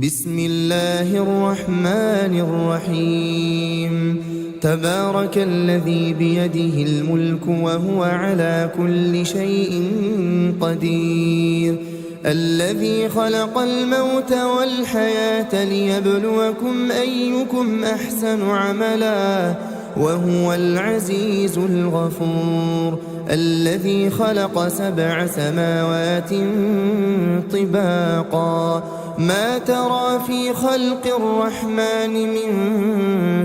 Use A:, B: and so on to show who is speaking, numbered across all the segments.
A: بسم الله الرحمن الرحيم. تبارك الذي بيده الملك وهو على كل شيء قدير، الذي خلق الموت والحياة ليبلوكم أيكم أحسن عملا وهو العزيز الغفور، الذي خلق 7 سماوات طباقا ما ترى في خلق الرحمن من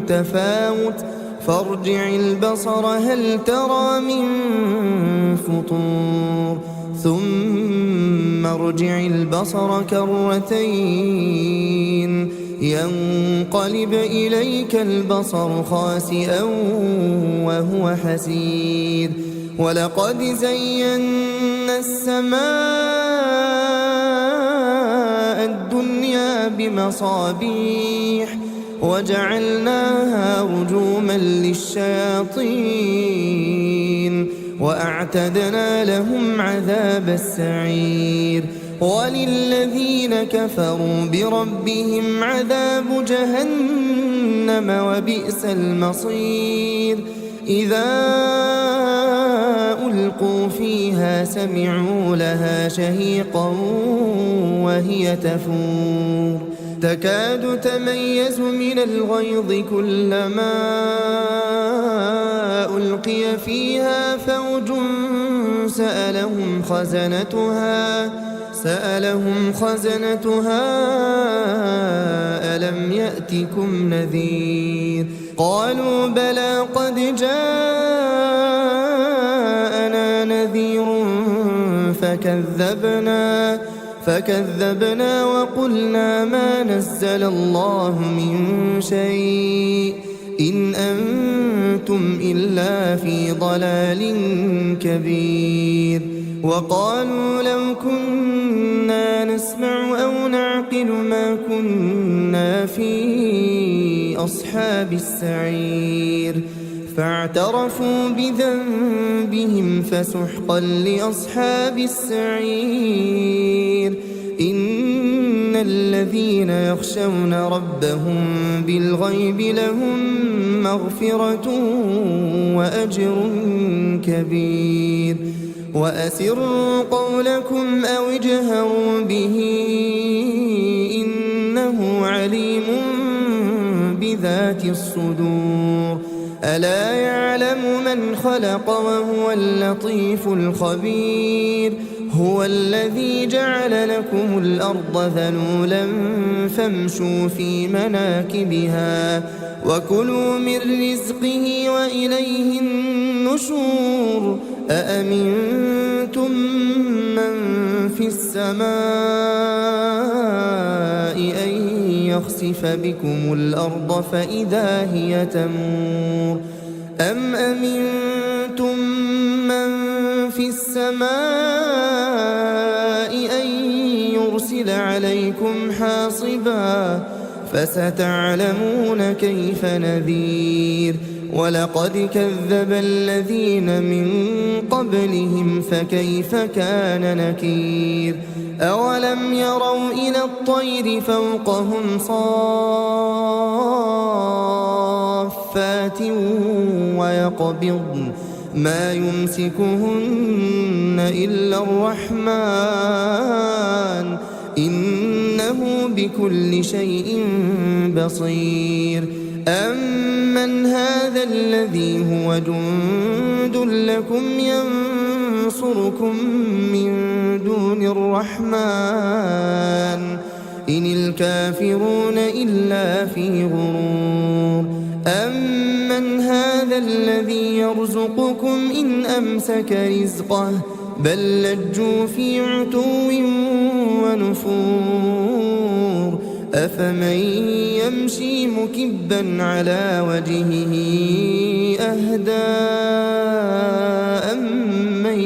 A: تفاوت فارجع البصر هل ترى من فطور ثم ارجع البصر كرتين ينقلب إليك البصر خاسئا وهو حسير، ولقد زينا السماء الدنيا بمصابيح وجعلناها رجوما للشياطين وأعتدنا لهم عذاب السعير، وللذين كفروا بربهم عذاب جهنم وبئس المصير. إذا ألقوا فيها سمعوا لها شهيقا وهي تفور تكاد تميز من الغيظ كلما ألقي فيها فوج سألهم خزنتها ألم يأتكم نذير؟ قالوا بلى قد جاءنا نذير فكذبنا وقلنا ما نزل الله من شيء إن أنتم إلا في ضلال كبير. وقالوا لو كنا نسمع أو نعقل ما كنا في أصحاب السعير، فاعترفوا بذنبهم فسحقا لأصحاب السعير. إن الذين يخشون ربهم بالغيب لهم مغفرة وأجر كبير. وأسروا قولكم أو اجهروا به إنه عليم بذات الصدور. ألا يعلم من خلق وهو اللطيف الخبير. هو الذي جعل لكم الأرض ذلولا فامشوا في مناكبها وكلوا من رزقه وإليه النشور. أأمنتم من في السماء أن يخسف بكم الأرض فإذا هي تمور أم أمنتم من في السماء أن يرسل عليكم حاصبا فستعلمون كيف نذير. ولقد كذب الذين من قبلهم فكيف كان نكير. أولم يروا إلى الطير فوقهم صافات ويقبضن ما يمسكهن إلا الرحمن إنه بكل شيء بصير. أمن هذا الذي هو جند لكم ينصركم من دون الرحمن إن الكافرون إلا في غرور. أمن هذا الذي يرزقكم إن أمسك رزقه بل لجوا في عتو ونفور. أفمن يمشي مكبا على وجهه أهدى أمن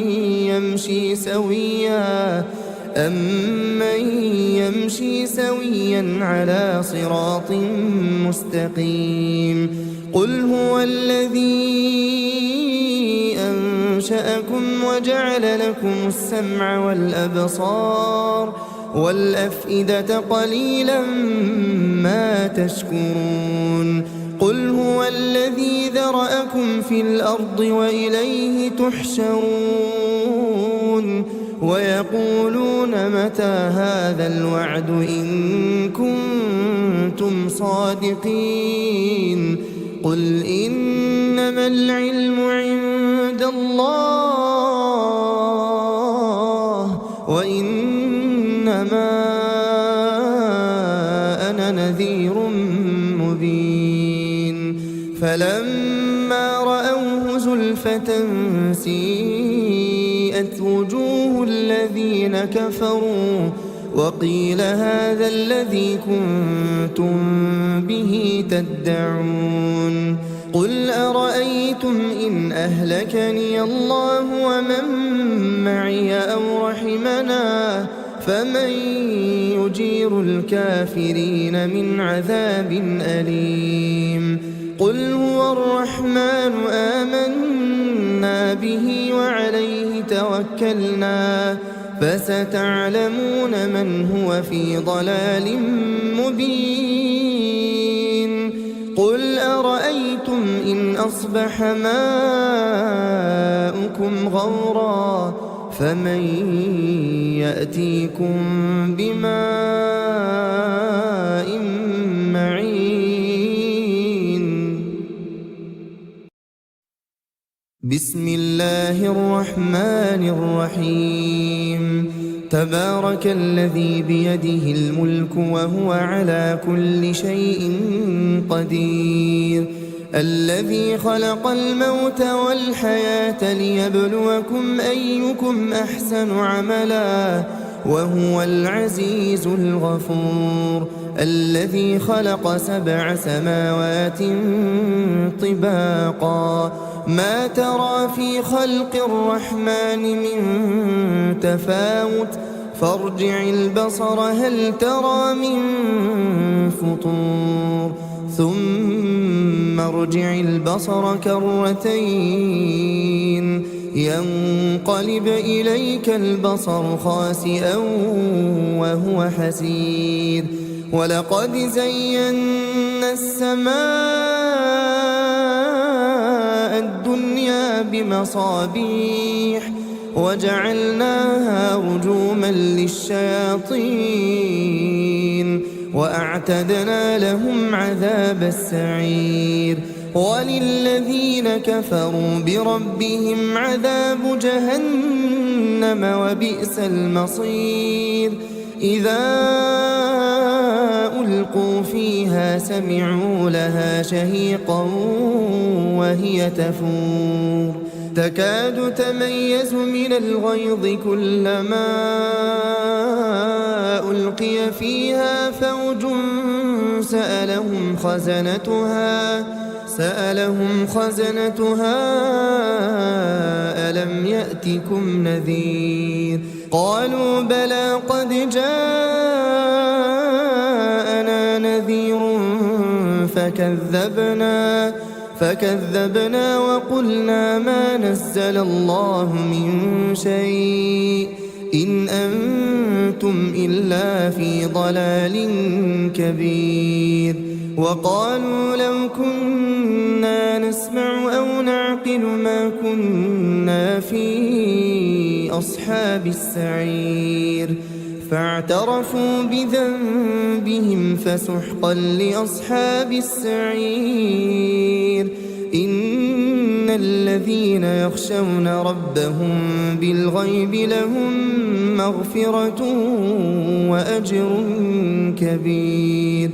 A: يمشي سويا على صراط مستقيم. قل هو الذي أنشأكم وجعل لكم السمع والأبصار والأفئدة قليلا ما تشكرون قل هو الذي ذرأكم في الأرض وإليه تحشرون ويقولون متى هذا الوعد إن كنتم صادقين قل إنما العلم عند الله وإنما أنا نذير مبين فلما رأوه زلفة سيئت وجوه الذين كفروا وقيل هذا الذي كنتم به تدعون قل أرأيتم إن أهلكني الله ومن معي أو رحمنا فمن يجير الكافرين من عذاب أليم قل هو الرحمن آمنا به وعليه توكلنا فستعلمون من هو في ضلال مبين قل أرأيتم إن أصبح ماؤكم غورا فمن يأتيكم بماء معين بسم الله الرحمن الرحيم تبارك الذي بيده الملك وهو على كل شيء قدير الذي خلق الموت والحياة ليبلوكم أيكم أحسن عملا وهو العزيز الغفور الذي خلق 7 سماوات طباقا ما ترى في خلق الرحمن من تفاوت فارجع البصر هل ترى من فطور ثم ارجع البصر كرتين ينقلب إليك البصر خاسئا وهو حسير ولقد زينا السماء الدنيا بمصابيح وجعلناها رجوما للشياطين وأعتدنا لهم عذاب السعير وللذين كفروا بربهم عذاب جهنم وبئس المصير إذا ألقوا فيها سمعوا لها شهيقا وهي تفور تكاد تميز من الغيظ كلما ألقي فيها فوج سألهم خزنتها ألم يأتكم نذير قالوا بلى قد جاءنا نذير فكذبنا وقلنا ما نزل الله من شيء إن أنتم إلا في ضلال كبير وقالوا لو كنا نسمع أو نعقل ما كنا في أصحاب السعير فاعترفوا بذنبهم فسحقا لأصحاب السعير إن الذين يخشون ربهم بالغيب لهم مغفرة وأجر كبير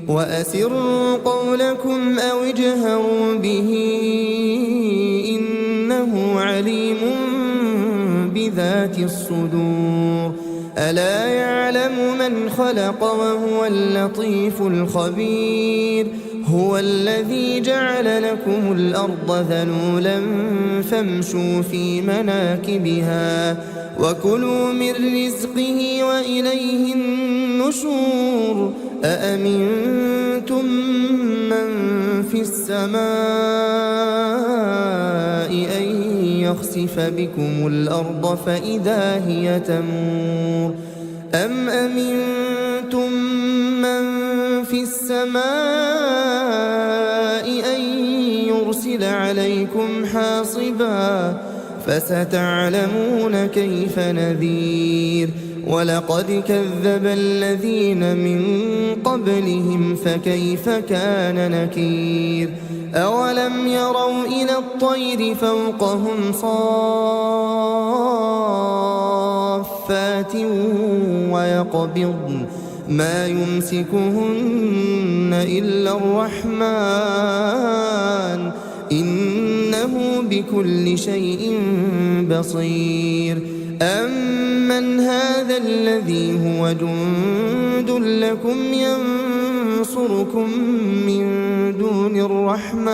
A: وأسروا قولكم أو اجهروا به إنه عليم بذات الصدور ألا يعلم من خلق وهو اللطيف الخبير هو الذي جعل لكم الأرض ذلولا فامشوا في مناكبها وكلوا من رزقه وإليه النشور أأمنتم من في السماء أن يخسف بكم الأرض فإذا هي تمور أم أمنتم من في السماء أن يرسل عليكم حاصبا فستعلمون كيف نذير ولقد كذب الذين من قبلهم فكيف كان نكير أولم يروا إلى الطير فوقهم صافات ويقبضن ما يمسكهن إلا الرحمن إنه بكل شيء بصير أمن هذا الذي هو جند لكم ينصركم من دون الرحمن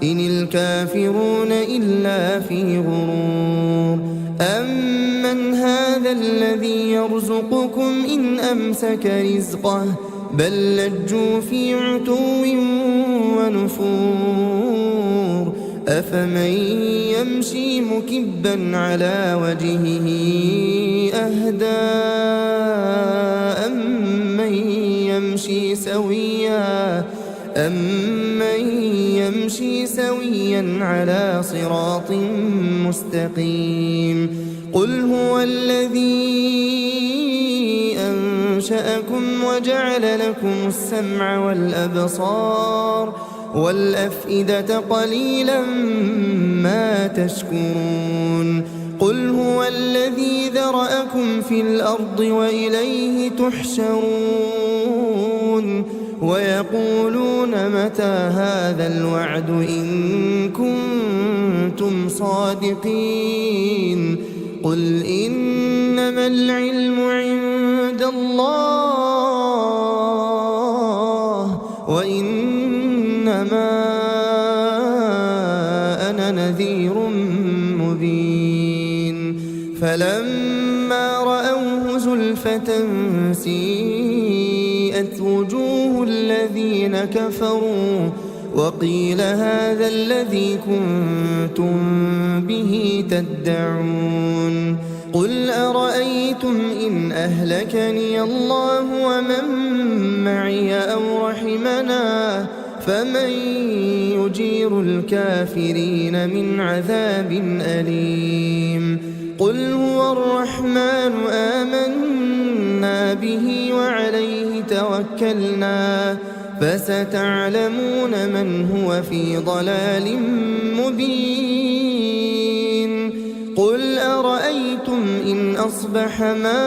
A: إن الكافرون إلا في غرور أمن هذا الذي يرزقكم إن أمسك رزقه بل لجوا في عتو ونفور أفمن يمشي مكبا على وجهه أهدى أمن يمشي سويا على صراط مستقيم قل هو الذي أنشأكم وجعل لكم السمع والأبصار والأفئدة قليلا ما تشكرون قل هو الذي ذرأكم في الأرض وإليه تحشرون ويقولون متى هذا الوعد إن كنتم صادقين قل إنما العلم عند الله وإنما أنا نذير مبين فلما رأوه زلفة سيئت وجوه الذين كفروا وقيل هذا الذي كنتم به تدعون قل أرأيتم إن أهلكني الله ومن معي أو رحمنا فمن يجير الكافرين من عذاب أليم قل هو الرحمن آمنا به وعليه توكلنا فستعلمون من هو في ضلال مبين قل أرأيتم إن أصبح ماؤكم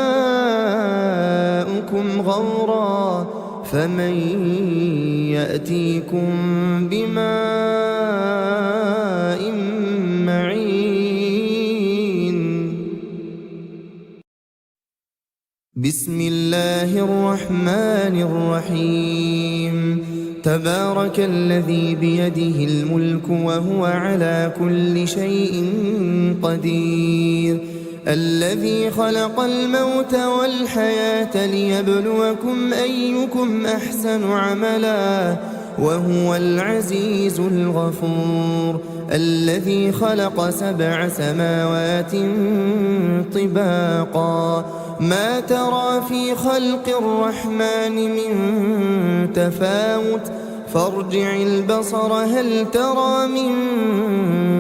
A: غورا فمن يأتيكم بماء معين بسم الله الرحمن الرحيم تبارك الذي بيده الملك وهو على كل شيء قدير الذي خلق الموت والحياة ليبلوكم أيكم أحسن عملا وهو العزيز الغفور الذي خلق 7 سماوات طباقا ما ترى في خلق الرحمن من تفاوت فارجع البصر هل ترى من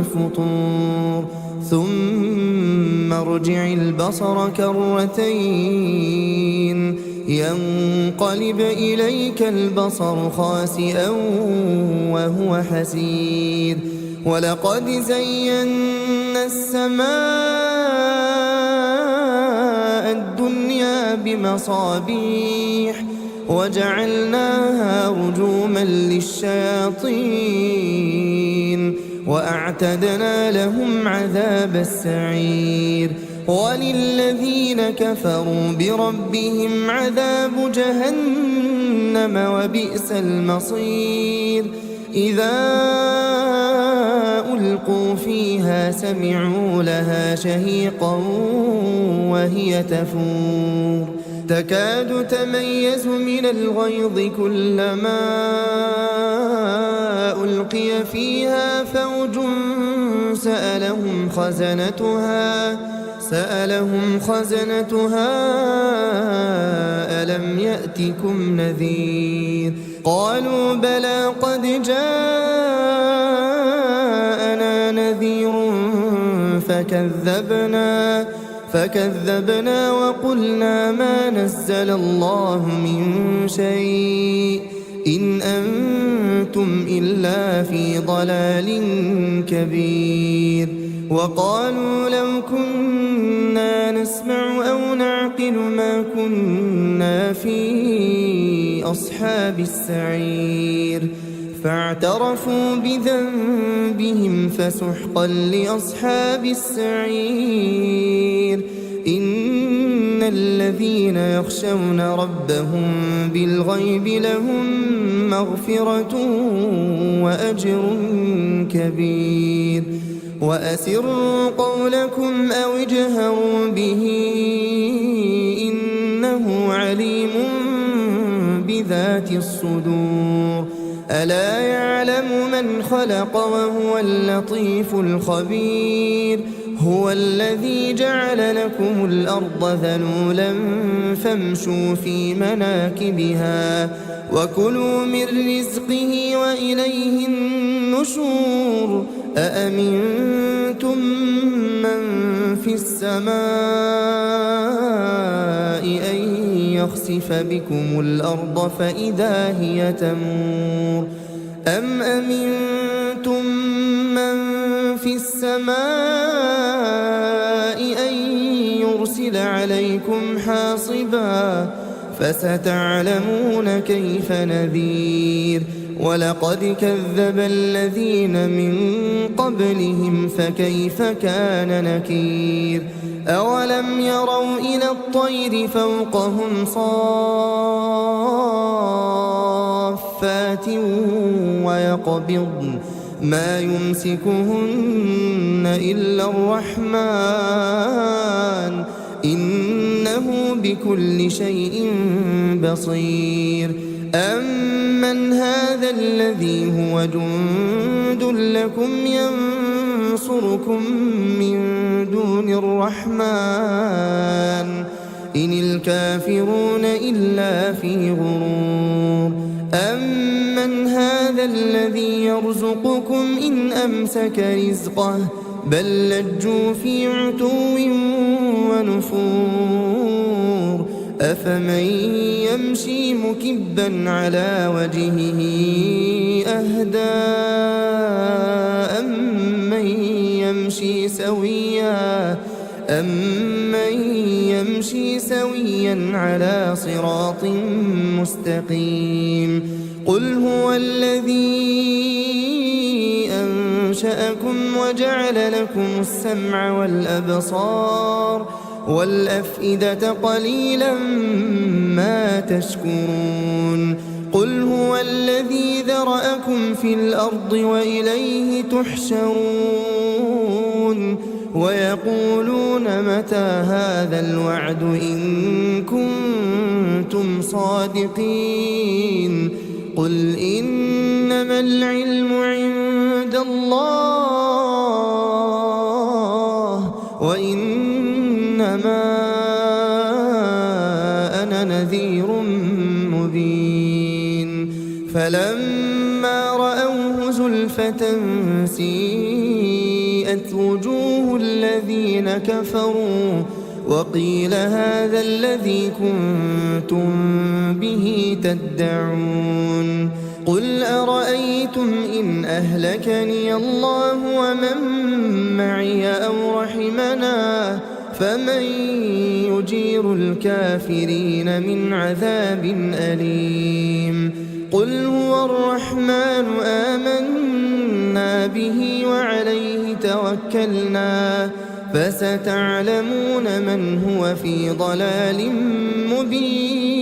A: فطور ثم ارجع البصر كرتين ينقلب إليك البصر خاسئا وهو حسير ولقد زينا السماء الدنيا بمصابيح وجعلناها رجوما للشياطين وأعتدنا لهم عذاب السعير وللذين كفروا بربهم عذاب جهنم وبئس المصير إذا ألقوا فيها سمعوا لها شهيقا وهي تفور تكاد تميز من الغيظ كلما ألقي فيها فوج سألهم خزنتها ألم يأتكم نذير قالوا بلى قد جاءنا نذير فكذبنا وقلنا ما نزل الله من شيء إن أنتم إلا في ضلال كبير وقالوا لو كنا نسمع أو نعقل ما كنا في أصحاب السعير فاعترفوا بذنبهم فسحقا لأصحاب السعير إن الذين يخشون ربهم بالغيب لهم مغفرة وأجر كبير وأسروا قولكم أو اجهروا به إنه عليم بذات الصدور ألا يعلم من خلق وهو اللطيف الخبير هو الذي جعل لكم الأرض ذلولا فامشوا في مناكبها وكلوا من رزقه وإليه النشور أأمنتم من في السماء أن يخسف بكم الأرض فإذا هي تمور أم أمنتم من في السماء أن يرسل عليكم حاصبا فستعلمون كيف نذير ولقد كذب الذين من قبلهم فكيف كان نكير أولم يروا إلى الطير فوقهم صافات ويقبضن ما يمسكهن إلا الرحمن إنه بكل شيء بصير أمن هذا الذي هو جند لكم ينصركم من دون الرحمن إن الكافرون إلا في غرور أمن هذا الذي يرزقكم إن أمسك رزقه بل لجوا في عتو ونفور أفمن يمشي مكبا على وجهه أهدى أمن يمشي سويا على صراط مستقيم قل هو الذي أنشأكم وجعل لكم السمع والأبصار والأفئدة قليلا ما تشكرون قل هو الذي ذرأكم في الأرض وإليه تحشرون ويقولون متى هذا الوعد إن كنتم صادقين قل إنما العلم عند الله وإنما أنا نذير مبين فلما رأوه زلفة سيئت وجوه الذين كفروا وقيل هذا الذي كنتم به تدعون قل أرأيتم إن أهلكني الله ومن معي أو رحمنا فمن يجير الكافرين من عذاب أليم قل هو الرحمن آمنا به وعليه توكلنا فستعلمون من هو في ضلال مبين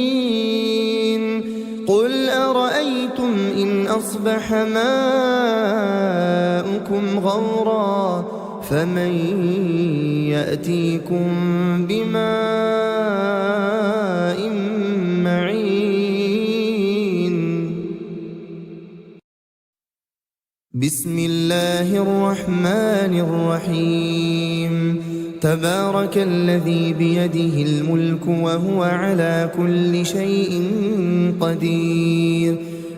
A: قل أرأيتم إن أصبح ماؤكم غورا فمن يأتيكم بماء معين بسم الله الرحمن الرحيم تبارك الذي بيده الملك وهو على كل شيء قدير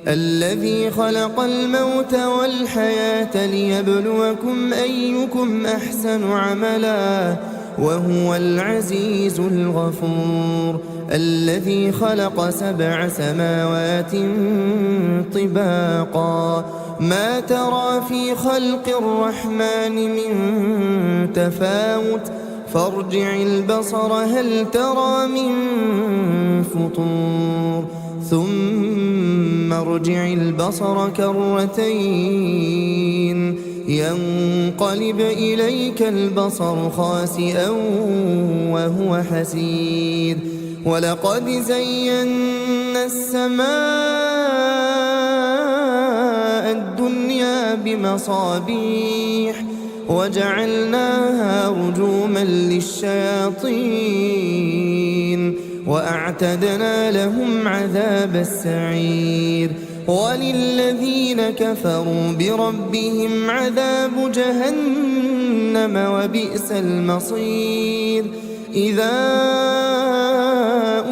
A: الذي خلق الموت والحياة ليبلوكم أيكم أحسن عملا وهو العزيز الغفور الذي خلق 7 سماوات طباقا ما ترى في خلق الرحمن من تفاوت فارجع البصر هل ترى من فطور ثم ارجع البصر كرتين ينقلب إليك البصر خاسئا وهو حسير ولقد زينا السماء الدنيا بمصابيح وجعلناها رجوما للشياطين وأعتدنا لهم عذاب السعير وللذين كفروا بربهم عذاب جهنم وبئس المصير إذا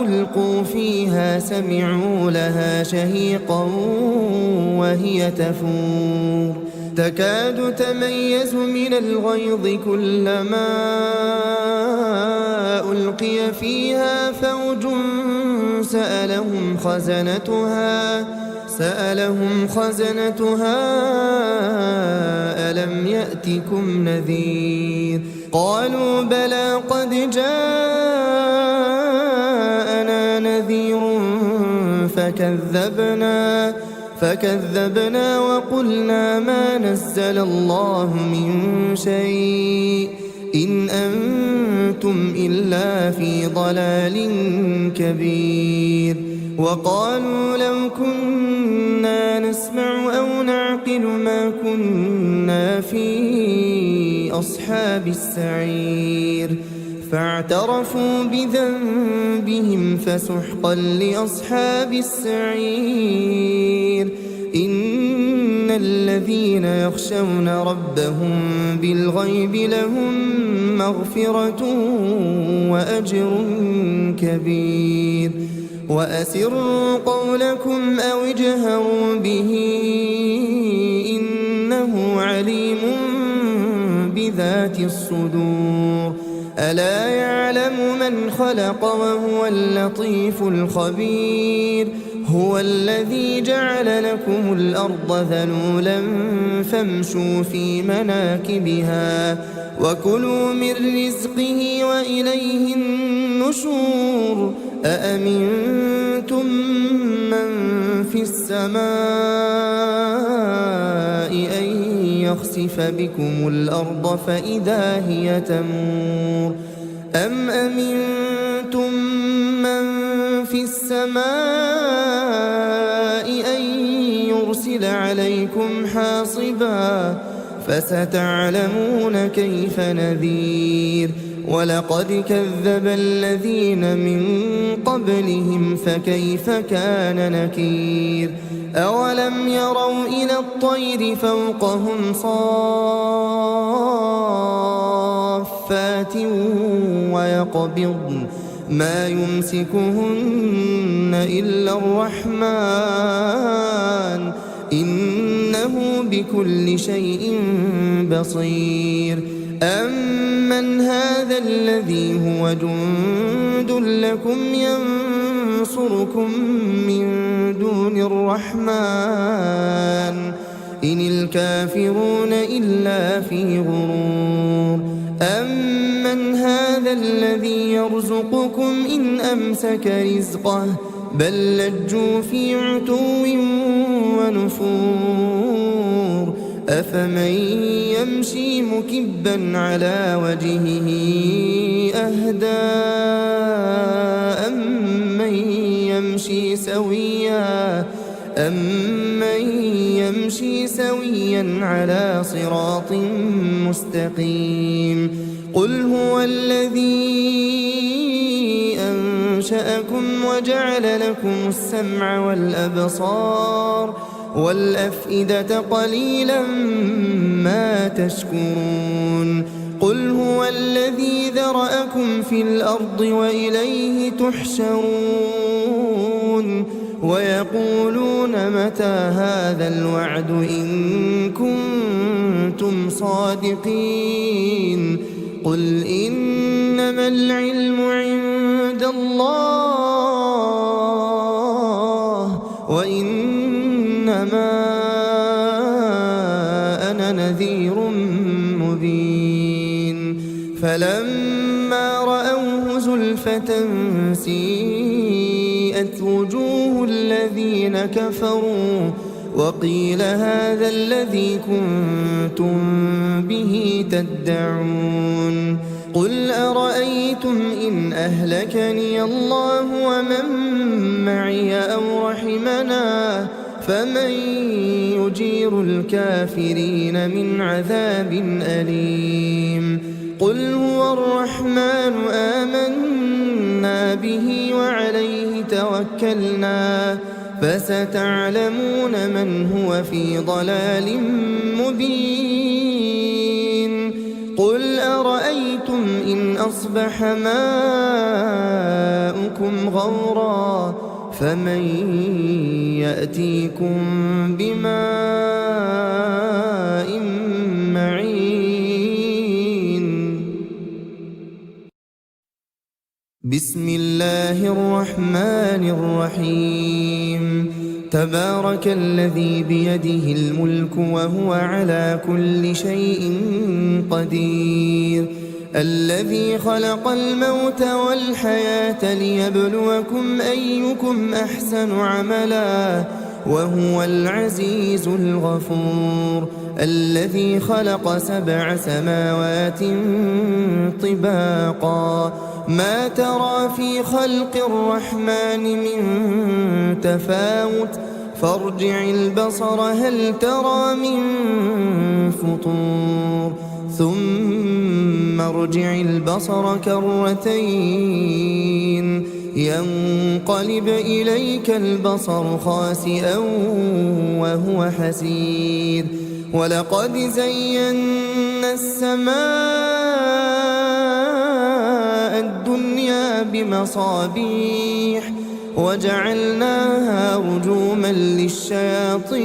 A: ألقوا فيها سمعوا لها شهيقا وهي تفور تكاد تميز من الغيظ كلما ألقي فيها فوج سألهم خزنتها ألم يأتكم نذير قالوا بلى قد جاءنا نذير فكذبنا وقلنا ما نزل الله من شيء إن أنتم إلا في ضلال كبير وقالوا لو كنا نسمع أو نعقل ما كنا في أصحاب السعير فاعترفوا بذنبهم فسحقا لأصحاب السعير إن الذين يخشون ربهم بالغيب لهم مغفرة وأجر كبير وأسروا قولكم أو اجهروا به إنه عليم بذات الصدور ألا يعلم من خلق وهو اللطيف الخبير هو الذي جعل لكم الأرض ذلولا فامشوا في مناكبها وكلوا من رزقه وإليه النشور أأمنتم من في السماء أن يخسف بكم الأرض فإذا هي تمور أم أمنتم من في السماء أن يرسل عليكم حاصبا فستعلمون كيف نذير ولقد كذب الذين من قبلهم فكيف كان نكير أولم يروا إلى الطير فوقهم صافات ويقبضن ما يمسكهن إلا الرحمن إنه بكل شيء بصير أمن هذا الذي هو جند لكم ينصركم من دون الرحمن إن الكافرون إلا في غرور أمن هذا الذي يرزقكم إن أمسك رزقه بل لجوا في عتو ونفور أفمن يمشي مكبا على وجهه أهدى أمن يمشي سويا على صراط مستقيم قل هو الذي أنشأكم وجعل لكم السمع والأبصار والأفئدة قليلا ما تشكرون قل هو الذي ذرأكم في الأرض وإليه تحشرون ويقولون متى هذا الوعد إن كنتم صادقين قل إنما العلم عند الله وإنما أنا نذير مبين فلما رأوه زلفة سيئت وجوه الذين كفروا وقيل هذا الذي كنتم به تدعون قل أرأيتم إن أهلكني الله ومن معي أو رحمنا فمن يجير الكافرين من عذاب أليم قل هو الرحمن آمنا به وعليه توكلنا فستعلمون من هو في ضلال مبين قل أرأيتم إن أصبح ماؤكم غورا فمن يأتيكم بماء معين بسم الله الرحمن الرحيم تبارك الذي بيده الملك وهو على كل شيء قدير الذي خلق الموت والحياة ليبلوكم أيكم أحسن عملا وهو العزيز الغفور الذي خلق 7 سماوات طباقا ما ترى في خلق الرحمن من تفاوت فارجع البصر هل ترى من فطور ثم ارجع البصر كرتين ينقلب إليك البصر خاسئا وهو حسير ولقد زينا السماء الدنيا بمصابيح وجعلناها رجوما للشياطين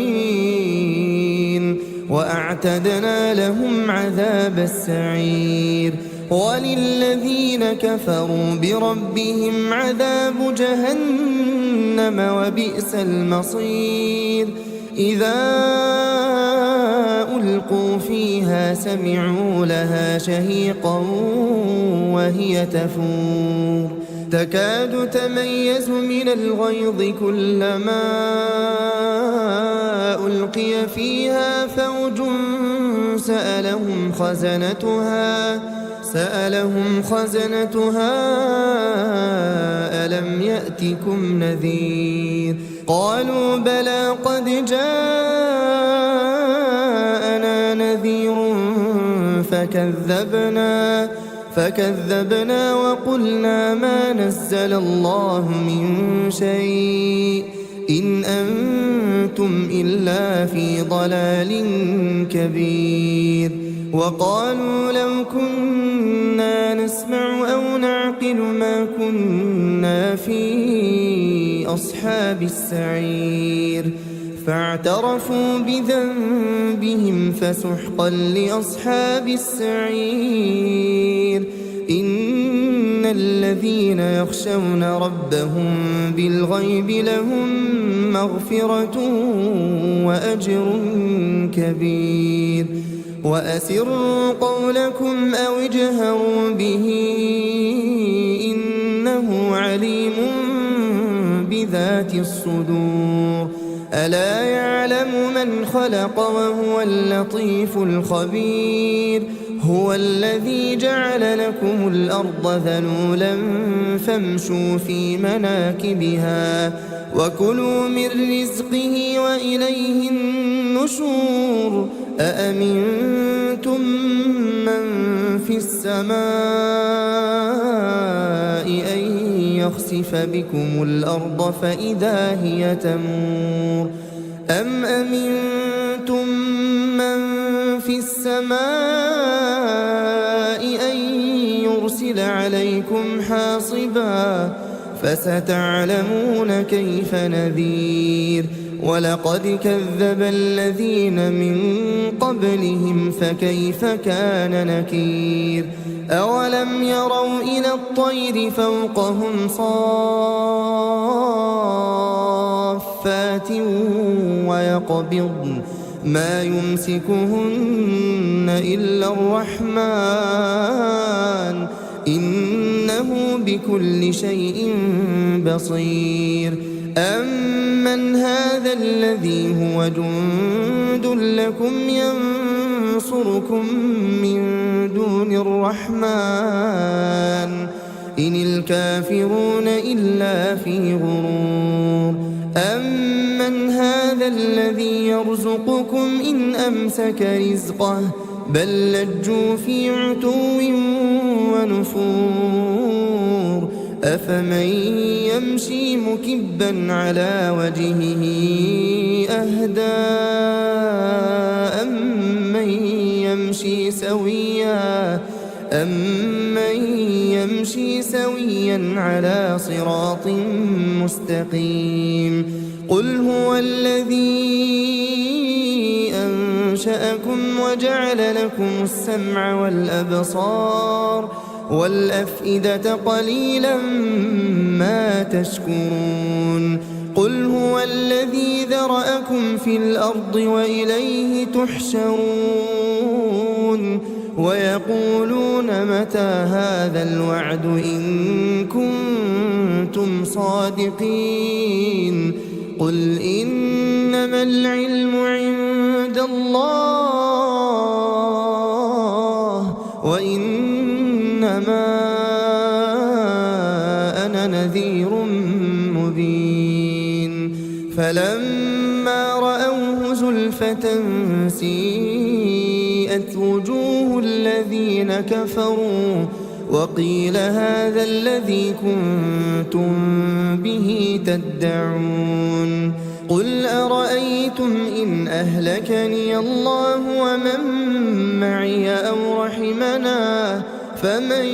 A: وأعتدنا لهم عذاب السعير وللذين كفروا بربهم عذاب جهنم وبئس المصير إذا ألقوا فيها سمعوا لها شهيقا وهي تفور تكاد تميز من الغيظ كلما ألقي فيها فوج سألهم خزنتها ألم يأتكم نذير قالوا بلى قد جاءنا نذير فكذبنا وقلنا ما نزل الله من شيء إن أنتم إلا في ضلال كبير وقالوا لو كنا نسمع أو نعقل ما كنا في أصحاب السعير فاعترفوا بذنبهم فسحقا لأصحاب السعير إن الذين يخشون ربهم بالغيب لهم مغفرة وأجر كبير وأسروا قولكم أو اجهروا به إنه عليم بذات الصدور ألا يعلم من خلق وهو اللطيف الخبير هو الذي جعل لكم الأرض ذلولا فامشوا في مناكبها وكلوا من رزقه وإليه النشور أأمنتم من في السماء أن يخسف بكم الأرض فإذا هي تمور أم أمنتم من في السماء يرسل عليكم حاصبا فستعلمون كيف نذير ولقد كذب الذين من قبلهم فكيف كان نكير أولم يروا إلى الطير فوقهم صافات ويقبضن ما يمسكهن إلا الرحمن إنه بكل شيء بصير أمن هذا الذي هو جند لكم ينصركم من دون الرحمن إن الكافرون إلا في غرور أمن هذا الذي يرزقكم إن أمسك رزقه بل لجوا في عتو ونفور أفمن يمشي مكبا على وجهه أهدى أمن يمشي سويا على صراط مستقيم قل هو الذي أنشأكم وجعل لكم السمع والأبصار والأفئدة قليلا ما تشكرون قل هو الذي ذرأكم في الأرض وإليه تحشرون ويقولون متى هذا الوعد إن كنتم صادقين قل إنما العلم عند الله وإنما أنا نذير مبين فلما رأوه زلفة سيئت وجوه الذين كفروا وقيل هذا الذي كنتم به تدعون قل أرأيتم إن أهلكني الله ومن معي أو رحمنا فمن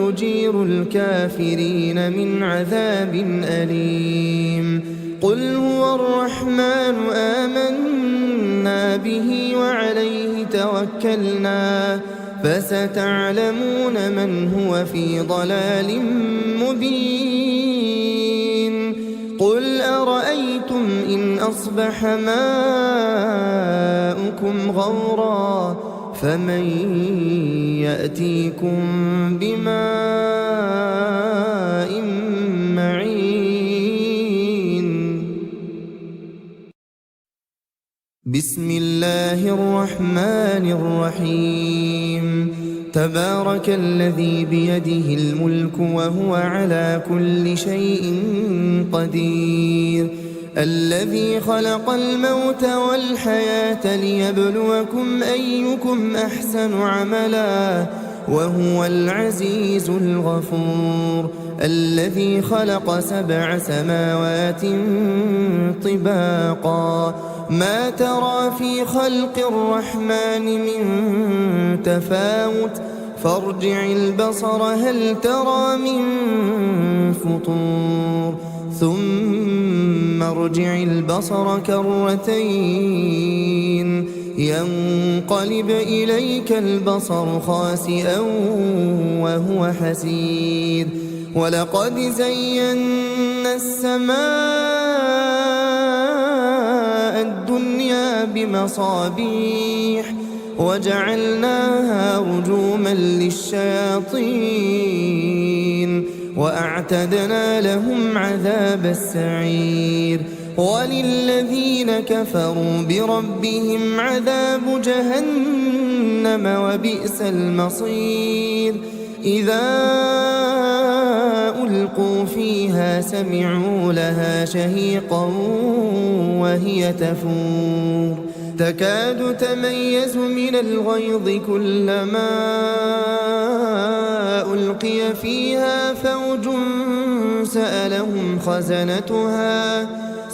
A: يجير الكافرين من عذاب أليم قل هو الرحمن آمنا به وعليه توكلنا فستعلمون من هو في ضلال مبين قل أرأيتم إن أصبح ماؤكم غورا فمن يأتيكم بماء معين بسم الله الرحمن الرحيم تبارك الذي بيده الملك وهو على كل شيء قدير الذي خلق الموت والحياة ليبلوكم أيكم أحسن عملا وهو العزيز الغفور الذي خلق 7 سماوات طباقا ما ترى في خلق الرحمن من تفاوت فارجع البصر هل ترى من فطور ثم ارجع البصر كرتين ينقلب إليك البصر خاسئا وهو حسير ولقد زينا السماء الدنيا بمصابيح وجعلناها رجوما للشياطين وأعتدنا لهم عذاب السعير وللذين كفروا بربهم عذاب جهنم وبئس المصير إذا ألقوا فيها سمعوا لها شهيقا وهي تفور تكاد تميز من الغيظ كلما ألقي فيها فوج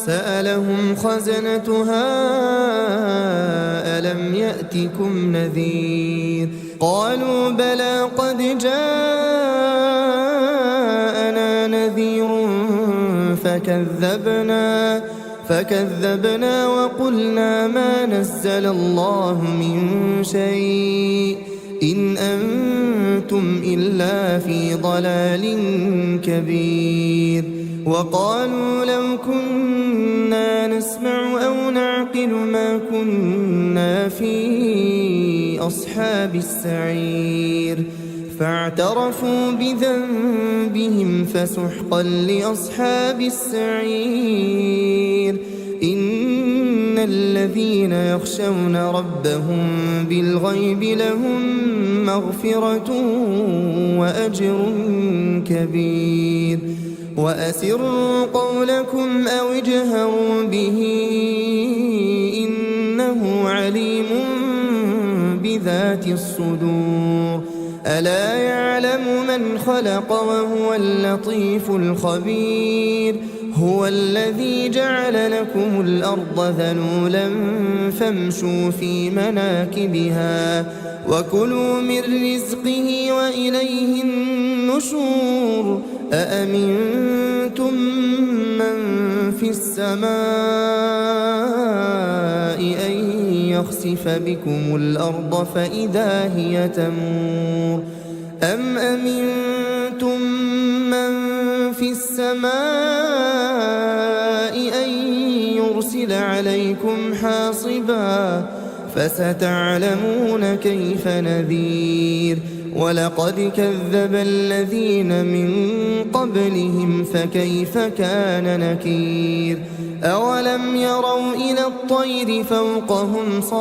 A: سألهم خزنتها ألم يأتكم نذير قالوا بلى قد جاء فكذبنا وقلنا ما نزل الله من شيء إن أنتم إلا في ضلال كبير. وقالوا لو كنا نسمع أو نعقل ما كنا في أصحاب السعير. فاعترفوا بذنبهم فسحقا لأصحاب السعير. إن الذين يخشون ربهم بالغيب لهم مغفرة وأجر كبير. وأسروا قولكم أو اجهروا به إنه عليم بذات الصدور. ألا يعلم من خلق وهو اللطيف الخبير. هو الذي جعل لكم الأرض ذلولا فامشوا في مناكبها وكلوا من رزقه وإليه النشور. أأمنتم من في السماء أن يخسف بكم الأرض فإذا هي تمور أم أمنتم من في السماء أن يرسل عليكم حاصبا فستعلمون كيف نذير. ولقد كذب الذين من قبلهم فكيف كان نكير. أولم يروا إلى الطير فوقهم صافات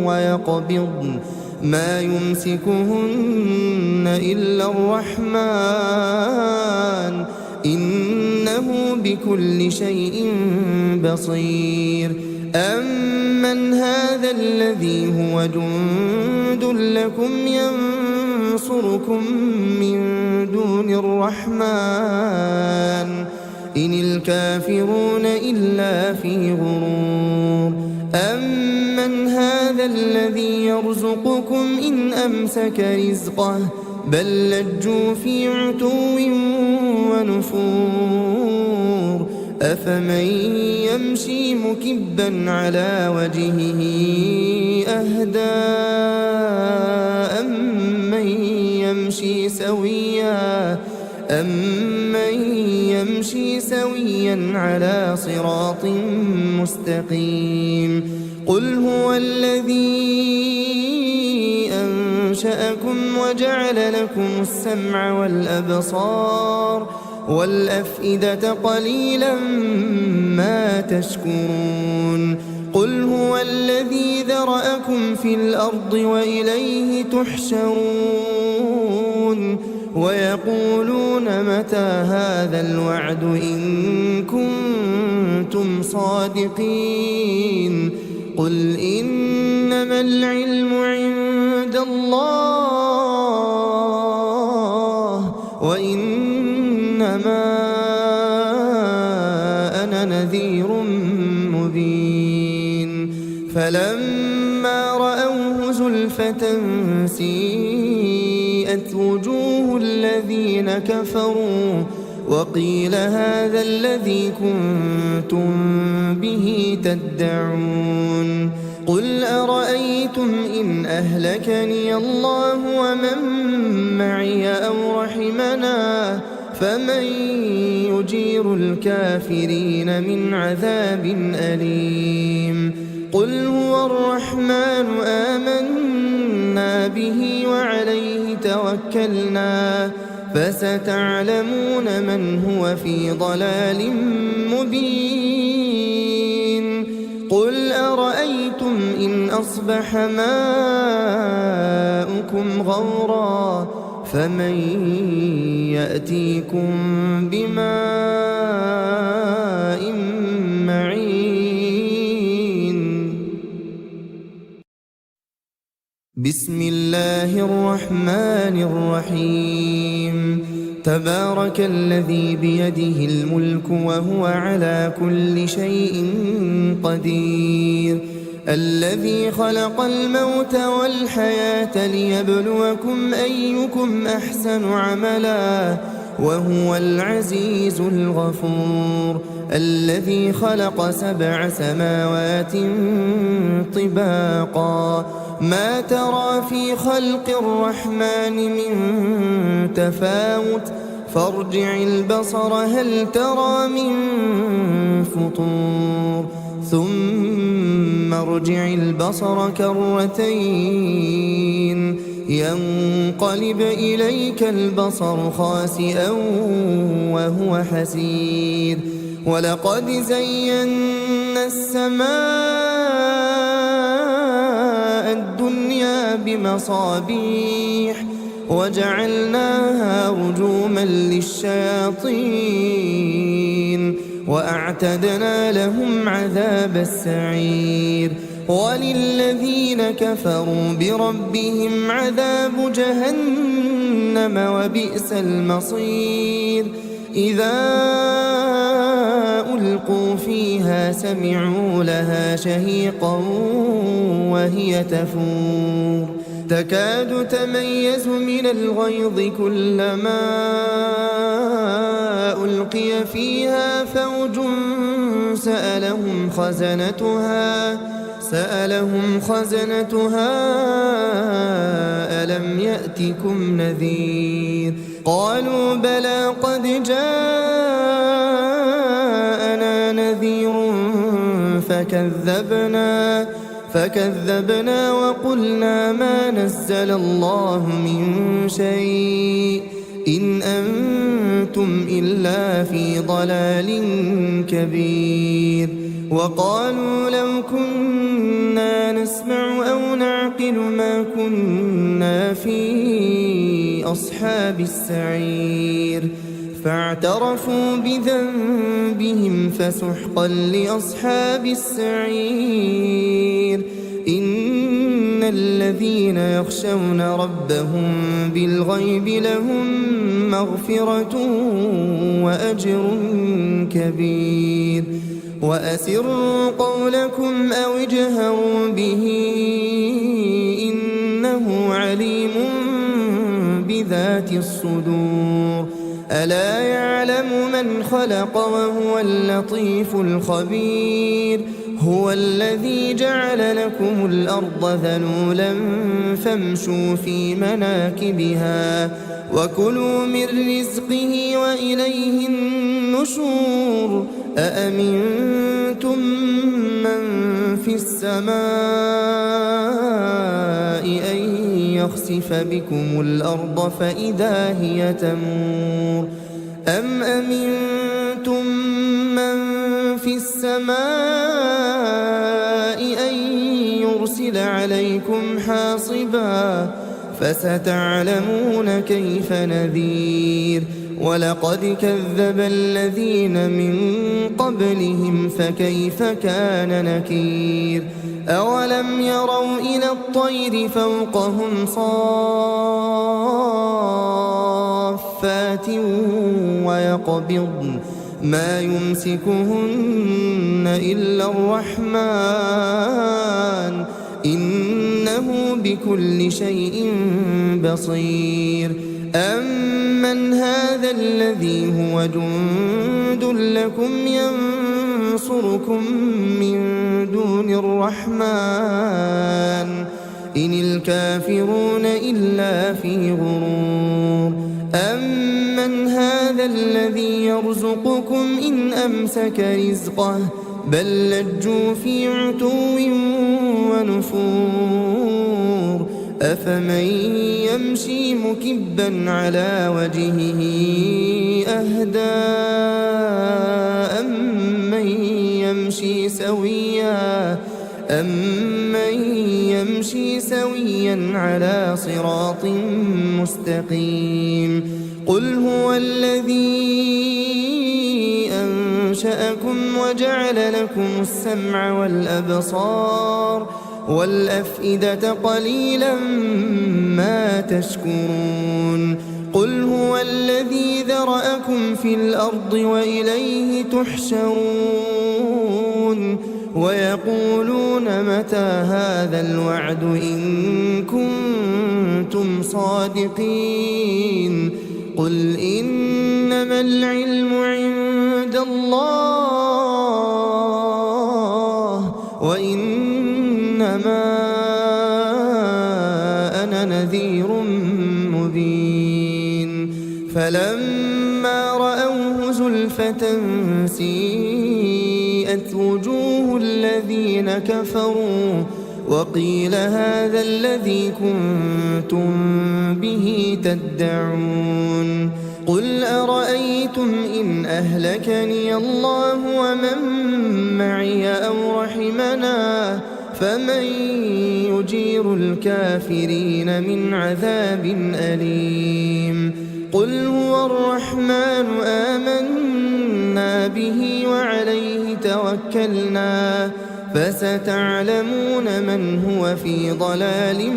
A: ويقبضن ما يمسكهن إلا الرحمن إنه بكل شيء بصير. أمن هذا الذي هو جند لكم ينصركم من دون الرحمن إن الكافرون إلا في غرور. أمن هذا الذي يرزقكم إن أمسك رزقه بل لجوا في عتو ونفور. أفمن يمشي مكبا على وجهه أهدى أمن يمشي سويا على صراط مستقيم. قل هو الذي أنشأكم وجعل لكم السمع والأبصار والأفئدة قليلا ما تشكرون. قل هو الذي ذرأكم في الأرض وإليه تحشرون. ويقولون متى هذا الوعد إن كنتم صادقين. قل إنما العلم عند الله وإنما أنا نذير مبين. فلما رأوه زلفة سيئت وجوه الذين كفروا وقيل هذا الذي كنتم به تدعون. قل أرأيتم إن أهلكني الله ومن معي أو رحمنا فمن يجير الكافرين من عذاب أليم. قل هو الرحمن آمنا به وعليه توكلنا فستعلمون من هو في ضلال مبين. قل أرأيتم إن أصبح ماؤكم غورا فمن يأتيكم بماء معين. بسم الله الرحمن الرحيم. تبارك الذي بيده الملك وهو على كل شيء قدير الذي خلق الموت والحياة ليبلوكم أيكم أحسن عملا وهو العزيز الغفور الذي خلق 7 سماوات طباقا ما ترى في خلق الرحمن من تفاوت فارجع البصر هل ترى من فطور ثم ارجع البصر كرتين ينقلب إليك البصر خاسئا وهو حسير ولقد زينا السماء الدنيا بمصابيح وجعلناها رجوما للشياطين وأعتدنا لهم عذاب السعير وللذين كفروا بربهم عذاب جهنم وبئس المصير إذا ألقوا فيها سمعوا لها شهيقا وهي تفور تكاد تميز من الغيظ كلما ألقي فيها فوج سألهم خزنتها ألم يأتكم نذير قالوا بلى قد جاءنا نذير فكذبنا وقلنا ما نزل الله من شيء إن أنتم إلا في ضلال كبير وقالوا لو كنا نسمع أو نعقل ما كنا في أصحاب السعير فاعترفوا بذنبهم فسحقا لأصحاب السعير إن الذين يخشون ربهم بالغيب لهم مغفرة وأجر كبير وأسروا قولكم أو اجهروا به إنه عليم بذات الصدور ألا يعلم من خلق وهو اللطيف الخبير هو الذي جعل لكم الأرض ذلولا فامشوا في مناكبها وكلوا من رزقه وإليه النشور أأمنتم من في السماء أن يخسف بكم الأرض فإذا هي تمور أم أمنتم من في السماء أن يرسل عليكم حاصبا فستعلمون كيف نذير ولقد كذب الذين من قبلهم فكيف كان نكير أولم يروا إلى الطير فوقهم صافات ويقبضن ما يمسكهن إلا الرحمن إنه بكل شيء بصير أمن هذا الذي هو جند لكم ينصركم من دون الرحمن إن الكافرون إلا في غرور أمن هذا الذي يرزقكم إن أمسك رزقه بل لجوا في عتو ونفور أفمن يمشي مكبا على وجهه أهدى أمن يمشي سويا على صراط مستقيم قل هو الذي أنشأكم وجعل لكم السمع والأبصار والأفئدة قليلا ما تشكرون قل هو الذي ذرأكم في الأرض وإليه تحشرون ويقولون متى هذا الوعد إن كنتم صادقين قل إنما العلم عند الله وإنما أنا نذير مبين فلما رأوه زلفة سيئت وجوه الذين كفروا وقيل هذا الذي كنتم به تدعون قل أرأيتم إن أهلكني الله ومن معي أو رحمنا فمن يجير الكافرين من عذاب أليم قل هو الرحمن آمنا به وعليه توكلنا فستعلمون من هو في ضلال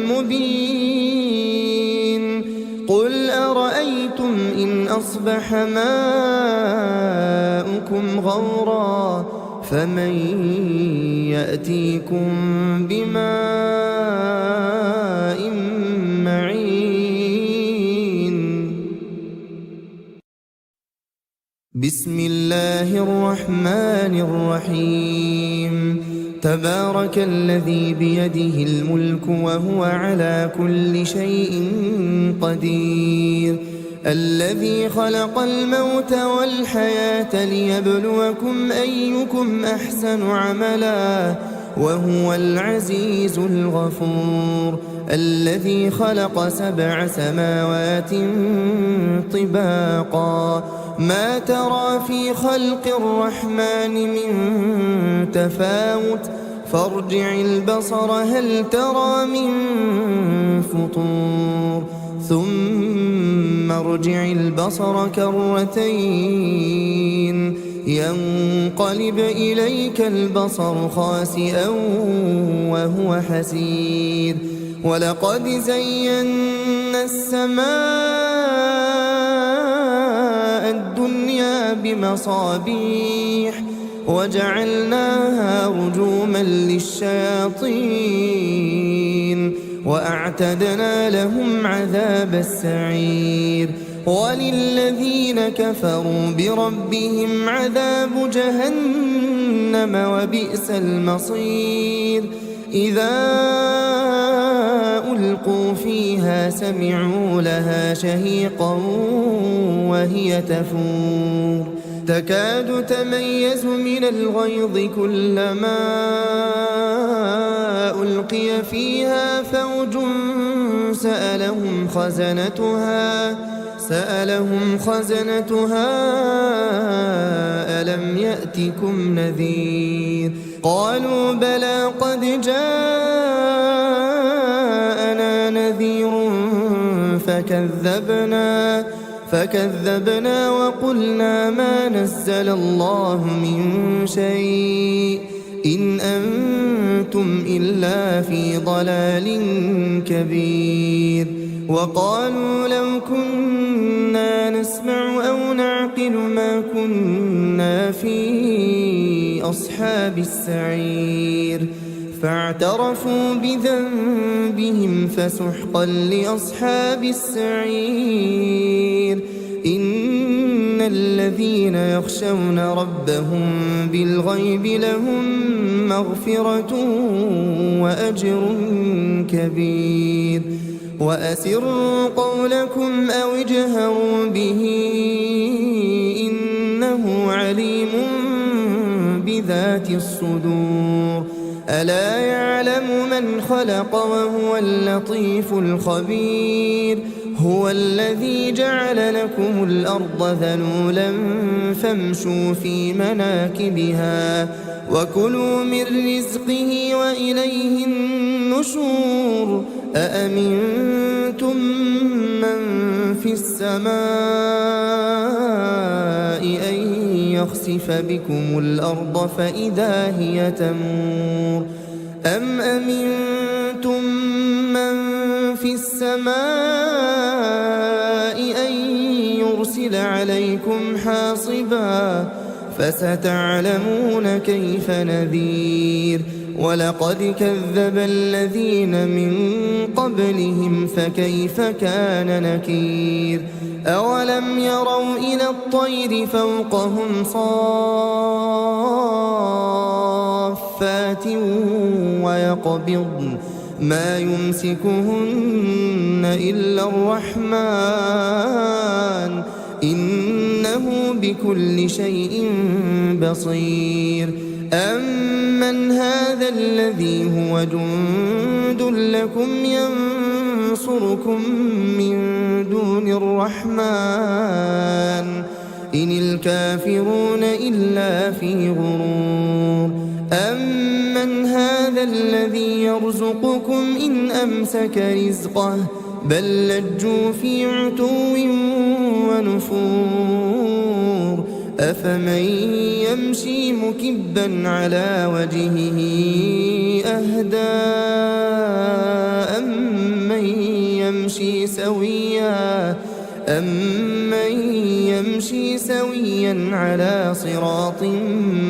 A: مبين قل أرأيتم إن أصبح ماؤكم غورا فمن يأتيكم بماء معين بسم الله الرحمن الرحيم تبارك الذي بيده الملك وهو على كل شيء قدير الذي خلق الموت والحياة ليبلوكم أيكم أحسن عملا وهو العزيز الغفور الذي خلق 7 سماوات طباقا ما ترى في خلق الرحمن من تفاوت فارجع البصر هل ترى من فطور ثم ارجع البصر كرتين ينقلب إليك البصر خاسئا وهو حسير ولقد زينا السماء الدنيا بمصابيح وجعلناها رجوما للشياطين وأعتدنا لهم عذاب السعير وللذين كفروا بربهم عذاب جهنم وبئس المصير إذا ألقوا فيها سمعوا لها شهيقا وهي تفور تكاد تميز من الغيظ كلما ألقي فيها فوج سألهم خزنتها ألم يأتكم نذير قالوا بلى قد جاءنا نذير فكذبنا وقلنا ما نزل الله من شيء إن أنتم إلا في ضلال كبير وقالوا لو كنا نسمع أو نعقل ما كنا في أصحاب السعير فاعترفوا بذنبهم فسحقا لأصحاب السعير إن الذين يخشون ربهم بالغيب لهم مغفرة وأجر كبير وأسروا قولكم أو اجهروا به إنه عليم بذات الصدور ألا يعلم من خلق وهو اللطيف الخبير هو الذي جعل لكم الأرض ذلولا فامشوا في مناكبها وكلوا من رزقه وإليه النشور أأمنتم من في السماء أن يخسف بكم الأرض فإذا هي تمور أم أمنتم من في السماء يرسل عليكم حاصبا فستعلمون كيف نذير ولقد كذب الذين من قبلهم فكيف كان نكير أولم يروا إلى الطير فوقهم صافات ويقبضن ما يمسكهن إلا الرحمن إنه بكل شيء بصير أمن هذا الذي هو جند لكم ينصركم من دون الرحمن إن الكافرون إلا في غرور أمن هذا الذي يرزقكم إن أمسك رزقه بل لجوا في عتو ونفور أفمن يمشي مكبا على وجهه أهدى أمن يمشي سويا على صراط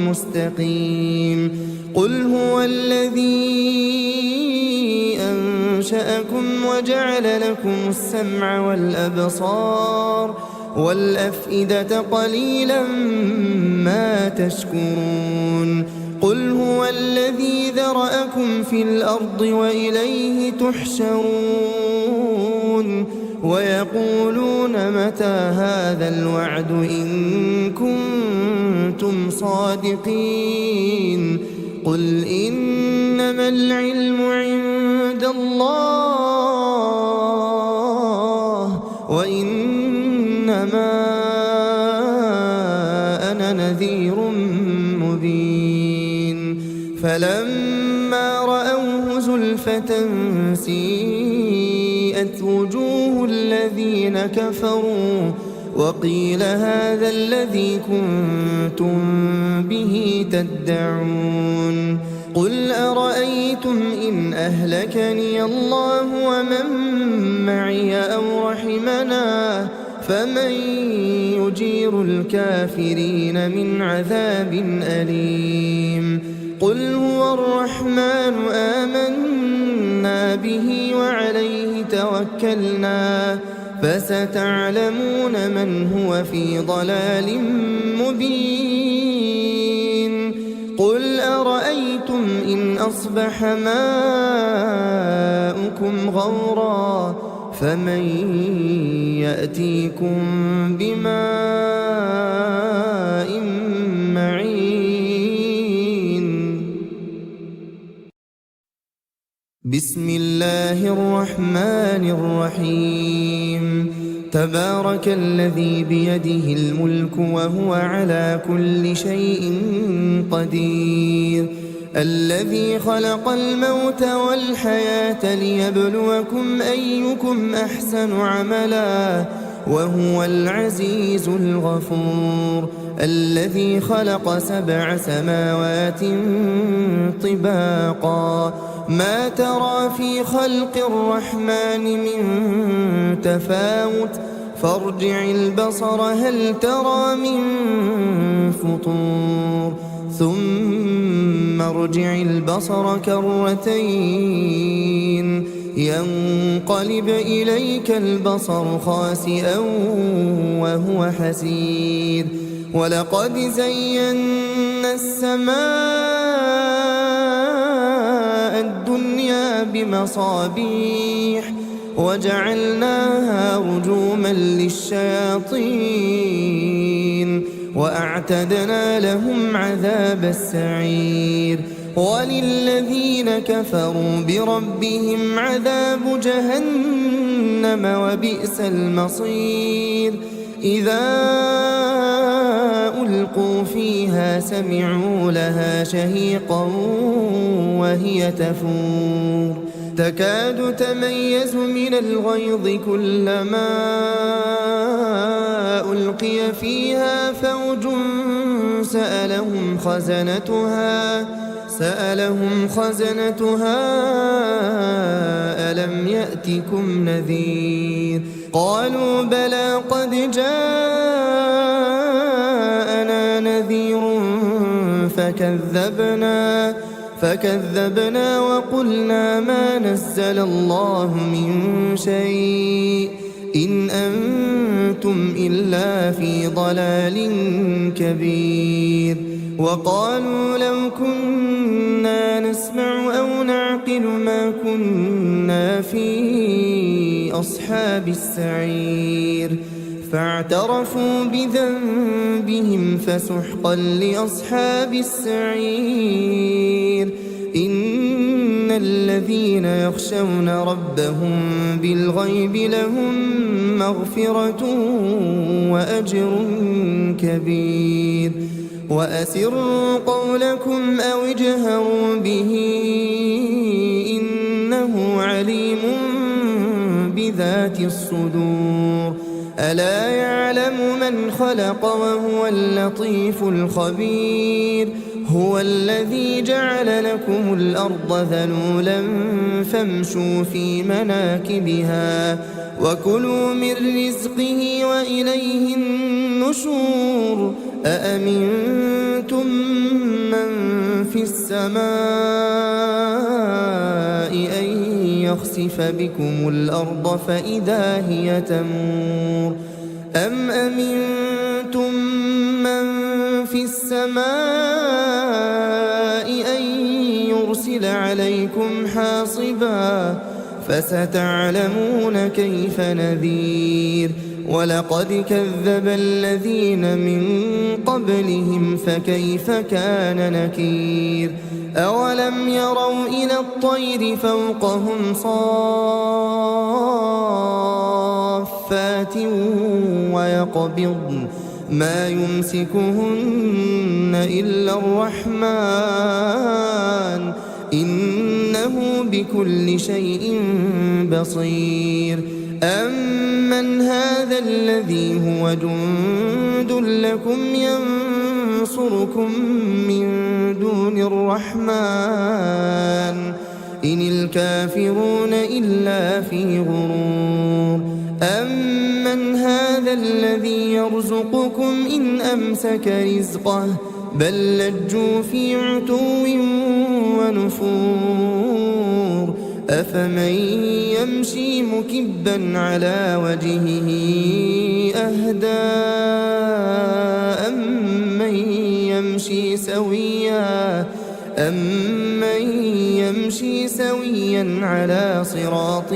A: مستقيم قل هو الذي أنشأكم وجعل لكم السمع والأبصار والأفئدة قليلا ما تشكرون قل هو الذي ذرأكم في الأرض وإليه تحشرون ويقولون متى هذا الوعد إن كنتم صادقين قل إنما العلم عند الله وإنما أنا نذير مبين فلما رأوه زلفة سيئت وجوه الذين كفروا وقيل هذا الذي كنتم به تدعون قل أرأيتم إن أهلكني الله ومن معي أو رحمنا فمن يجير الكافرين من عذاب أليم قل هو الرحمن آمنا به وعليه توكلنا فستعلمون من هو في ضلال مبين قل أرأيتم إن أصبح ماؤكم غورا فمن يأتيكم بماء معين بسم الله الرحمن الرحيم تبارك الذي بيده الملك وهو على كل شيء قدير الذي خلق الموت والحياة ليبلوكم أيكم أحسن عملا وهو العزيز الغفور الذي خلق 7 سماوات طباقا ما ترى في خلق الرحمن من تفاوت فارجع البصر هل ترى من فطور ثم ارجع البصر كرتين ينقلب إليك البصر خاسئا وهو حسير ولقد زينا السماء الدنيا بمصابيح وجعلناها رجوما للشياطين وأعتدنا لهم عذاب السعير وللذين كفروا بربهم عذاب جهنم وبئس المصير إذا ألقوا فيها سمعوا لها شهيقا وهي تفور تكاد تميز من الغيظ كلما ألقي فيها فوج سألهم خزنتها ألم يأتكم نذير قالوا بلى قد جاء فكذبنا وقلنا ما نزل الله من شيء إن أنتم إلا في ضلال كبير. وقالوا لو كنا نسمع أو نعقل ما كنا في أصحاب السعير. فاعترفوا بذنبهم فسحقا لأصحاب السعير. إن الذين يخشون ربهم بالغيب لهم مغفرة وأجر كبير. وأسروا قولكم أو اجهروا به إنه عليم بذات الصدور. ألا يعلم من خلق وهو اللطيف الخبير. هو الذي جعل لكم الأرض ذلولا فامشوا في مناكبها وكلوا من رزقه وإليه النشور. أأمنتم من في السماء أن يخسف بكم الأرض فإذا هي تمور أم أمنتم من في السماء أن يرسل عليكم حاصبا فستعلمون كيف نذير. ولقد كذب الذين من قبلهم فكيف كان نكير. أولم يروا إلى الطير فوقهم صافات ويقبضن ما يمسكهن إلا الرحمن إنه بكل شيء بصير. أمن هذا الذي هو جند لكم ينصركم من دون الرحمن إن الكافرون إلا في غرور. أمن هذا الذي يرزقكم إن أمسك رزقه بل لجوا في عتو ونفور. أفمن يمشي مكبا على وجهه أهدى أمن يمشي سويا على صراط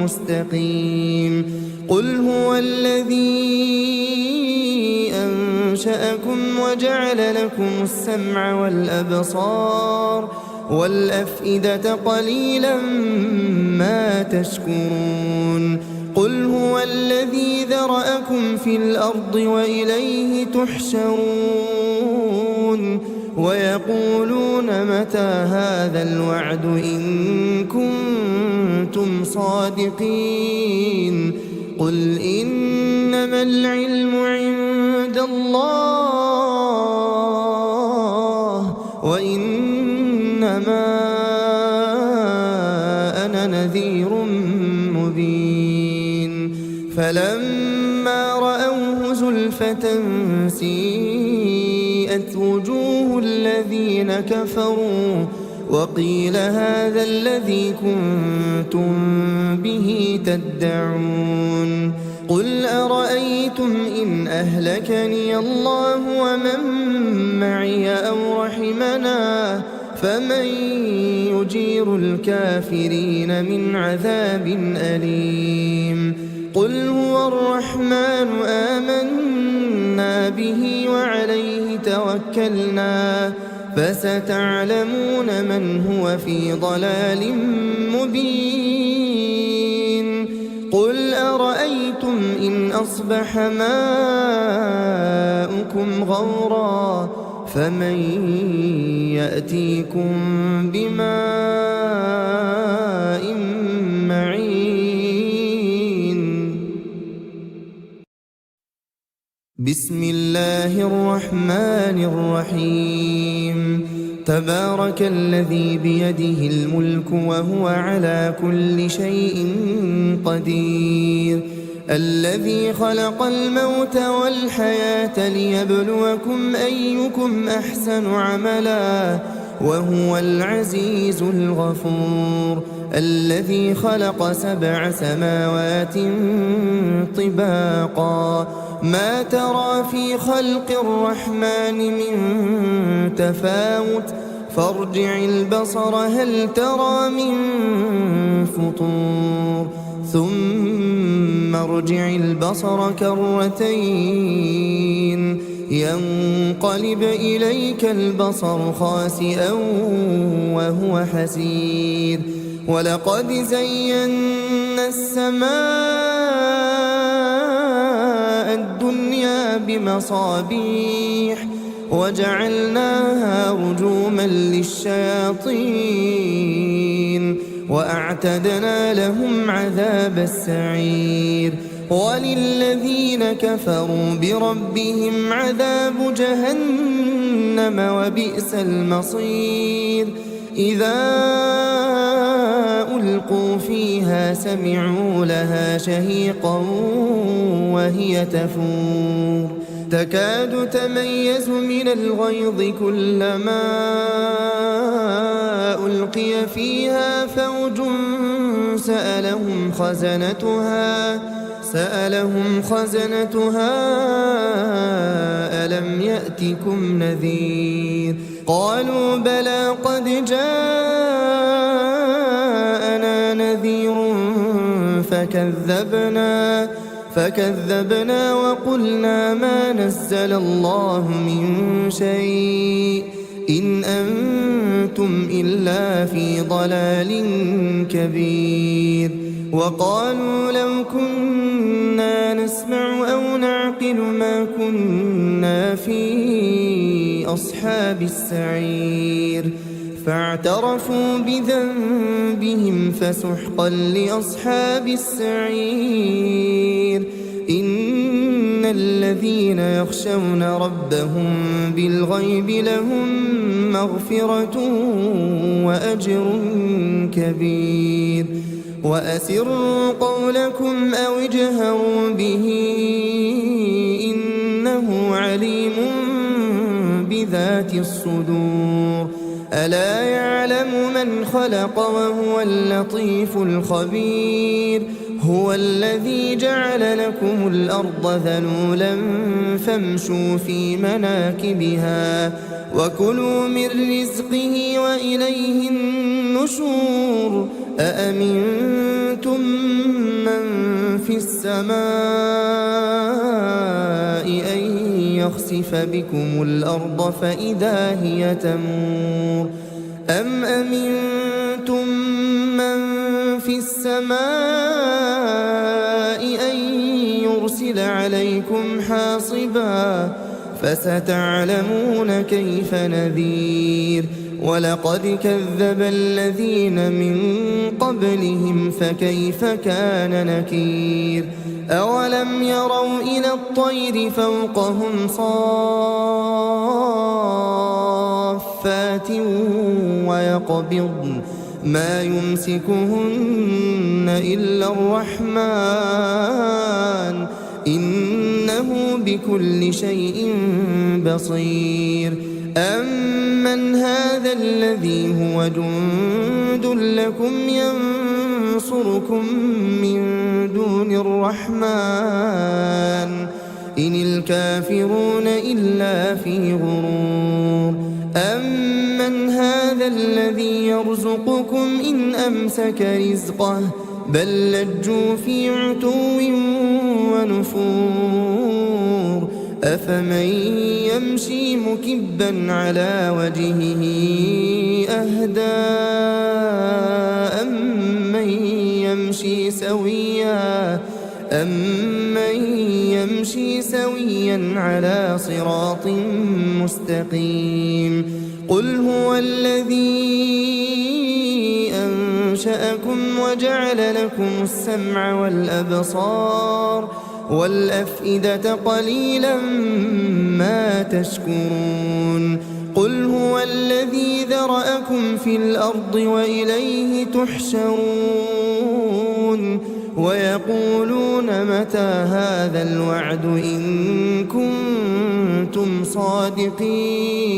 A: مستقيم. قل هو الذي أنشأكم وجعل لكم السمع والأبصار والأفئدة قليلا ما تشكرون. قل هو الذي ذرأكم في الأرض وإليه تحشرون. ويقولون متى هذا الوعد إن كنتم صادقين. قل إنما العلم عند الله وإنما أنا نذير مبين. فلما رأوه زلفة سيئت وجوه الذين كفروا وقيل هذا الذي كنتم به تدعون. قل أرأيتم إن أهلكني الله ومن معي أو رحمنا فمن يجير الكافرين من عذاب أليم. قل هو الرحمن آمنا به وعليه توكلنا فستعلمون من هو في ضلال مبين. قل أرأيتم إن أصبح ماؤكم غورا فمن يأتيكم بماء معين. بسم الله الرحمن الرحيم. تبارك الذي بيده الملك وهو على كل شيء قدير. الذي خلق الموت والحياة ليبلوكم أيكم أحسن عملا وهو العزيز الغفور الذي خلق 7 سماوات طباقا ما ترى في خلق الرحمن من تفاوت فارجع البصر هل ترى من فطور ثم ارجع البصر كرتين ينقلب إليك البصر خاسئا وهو حسير ولقد زينا السماء الدنيا بمصابيح وجعلناها رجوما للشياطين وأعتدنا لهم عذاب السعير وللذين كفروا بربهم عذاب جهنم وبئس المصير إذا ألقوا فيها سمعوا لها شهيقا وهي تفور تكاد تميز من الغيظ كلما ألقي فيها فوج سألهم خزنتها ألم يأتكم نذير قالوا بلى قد جاءنا نذير فكذبنا وقلنا ما نزل الله من شيء إن أنتم إلا في ضلال كبير وقالوا لو كنا نسمع أو نعقل ما كنا في أصحاب السعير فاعترفوا بذنبهم فسحقا لأصحاب السعير إن الذين يخشون ربهم بالغيب لهم مغفرة وأجر كبير وأسروا قولكم أو اجهروا به إنه عليم بذات الصدور ألا يعلم من خلق وهو اللطيف الخبير هو الذي جعل لكم الأرض ذلولا فامشوا في مناكبها وكلوا من رزقه وإليه النشور أأمنتم من في السماء أن يخسف بكم الأرض فإذا هي تمور أم أمنتم من في السماء أن يرسل عليكم حاصبا فستعلمون كيف نذير ولقد كذب الذين من قبلهم فكيف كان نكير أولم يروا إلى الطير فوقهم صافات ويقبضن ما يمسكهن إلا الرحمن إنه بكل شيء بصير أمن هذا الذي هو جند لكم ينصركم من دون الرحمن إن الكافرون إلا في غرور أمن هذا الذي يرزقكم إن أمسك رزقه بل لجوا في عتو ونفور أفمن يمشي مكبا على وجهه أهدى أمن يمشي سويا على صراط مستقيم قل هو الذي أنشأكم وجعل لكم السمع والأبصار والأفئدة قليلا ما تشكرون قل هو الذي ذرأكم في الأرض وإليه تحشرون ويقولون متى هذا الوعد إن كنتم صادقين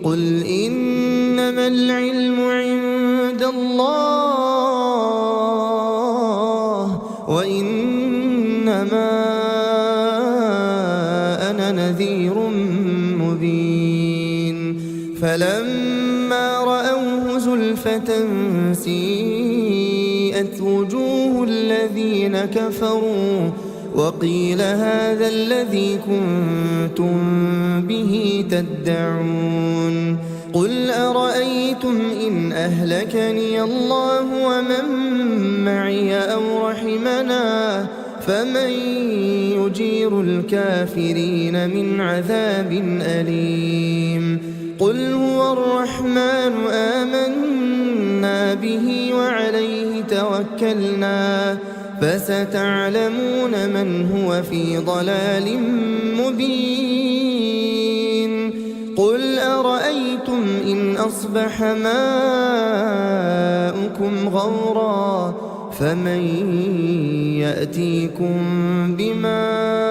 A: قل إنما العلم عند الله وإنما أنا نذير مبين فلما رأوه زلفة سيئت وجوه الذين كفروا وقيل هذا الذي كنتم به تدعون قل أرأيتم إن أهلكني الله ومن معي أو رحمنا فمن يجير الكافرين من عذاب أليم قل هو الرحمن آمنا به وعليه توكلنا فستعلمون من هو في ضلال مبين قل أرأيتم إن أصبح ماؤكم غورا فمن يأتيكم بماء